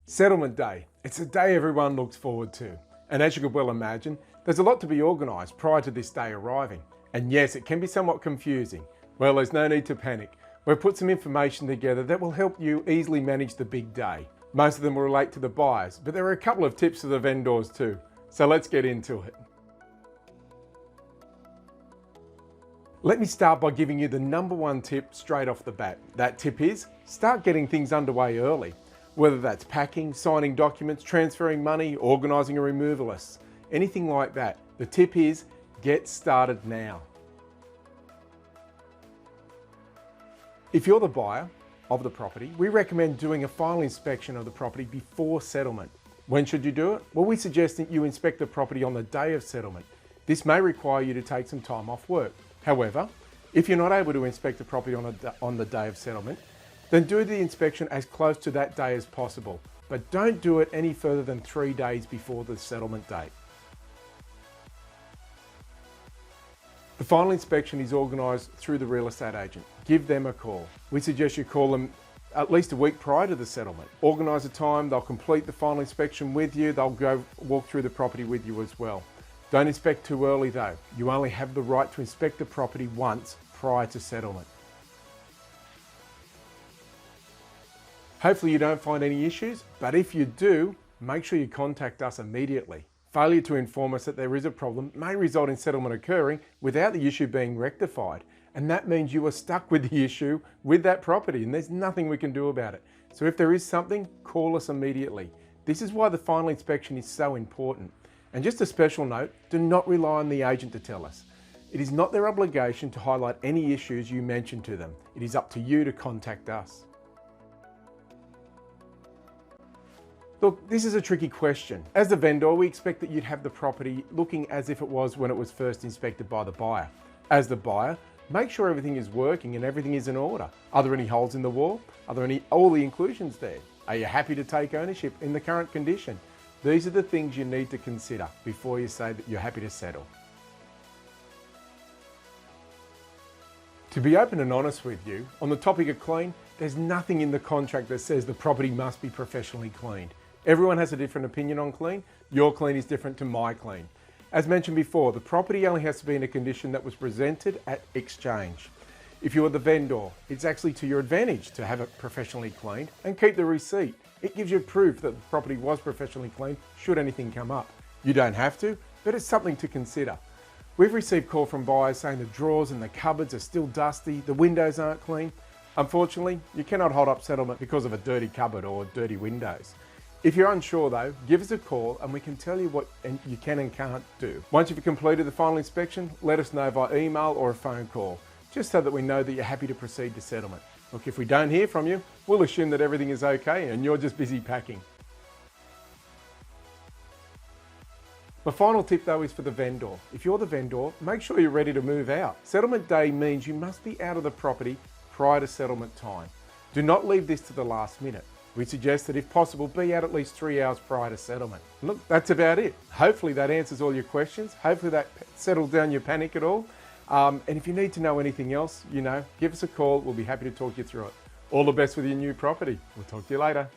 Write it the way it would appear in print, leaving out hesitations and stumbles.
Settlement day. It's a day everyone looks forward to. And as you could well imagine, there's a lot to be organised prior to this day arriving. And yes, it can be somewhat confusing. Well, there's no need to panic. We've put some information together that will help you easily manage the big day. Most of them will relate to the buyers, but there are a couple of tips for the vendors too. So let's get into it. Let me start by giving you the number one tip straight off the bat. That tip is, start getting things underway early. Whether that's packing, signing documents, transferring money, organising a removalist, anything like that. The tip is, get started now. If you're the buyer of the property, we recommend doing a final inspection of the property before settlement. When should you do it? Well, we suggest that you inspect the property on the day of settlement. This may require you to take some time off work. However, if you're not able to inspect the property on the day of settlement, then do the inspection as close to that day as possible, but don't do it any further than 3 days before the settlement date. The final inspection is organised through the real estate agent. Give them a call. We suggest you call them at least a week prior to the settlement. Organise a time, they'll complete the final inspection with you, they'll go walk through the property with you as well. Don't inspect too early though. You only have the right to inspect the property once prior to settlement. Hopefully you don't find any issues, but if you do, make sure you contact us immediately. Failure to inform us that there is a problem may result in settlement occurring without the issue being rectified. And that means you are stuck with the issue with that property and there's nothing we can do about it. So if there is something, call us immediately. This is why the final inspection is so important. And just a special note, do not rely on the agent to tell us. It is not their obligation to highlight any issues you mention to them. It is up to you to contact us. Look, this is a tricky question. As the vendor, we expect that you'd have the property looking as if it was when it was first inspected by the buyer. As the buyer, make sure everything is working and everything is in order. Are there any holes in the wall? Are there all the inclusions there? Are you happy to take ownership in the current condition? These are the things you need to consider before you say that you're happy to settle. To be open and honest with you, on the topic of clean, there's nothing in the contract that says the property must be professionally cleaned. Everyone has a different opinion on clean. Your clean is different to my clean. As mentioned before, the property only has to be in a condition that was presented at exchange. If you're the vendor, it's actually to your advantage to have it professionally cleaned and keep the receipt. It gives you proof that the property was professionally cleaned should anything come up. You don't have to, but it's something to consider. We've received call from buyers saying the drawers and the cupboards are still dusty, the windows aren't clean. Unfortunately, you cannot hold up settlement because of a dirty cupboard or dirty windows. If you're unsure though, give us a call and we can tell you what you can and can't do. Once you've completed the final inspection, let us know via email or a phone call, just so that we know that you're happy to proceed to settlement. Look, if we don't hear from you, we'll assume that everything is okay and you're just busy packing. My final tip though is for the vendor. If you're the vendor, make sure you're ready to move out. Settlement day means you must be out of the property prior to settlement time. Do not leave this to the last minute. We suggest that if possible, be out at least 3 hours prior to settlement. Look, that's about it. Hopefully that answers all your questions. Hopefully that settles down your panic at all. And if you need to know anything else, give us a call. We'll be happy to talk you through it. All the best with your new property. We'll talk to you later.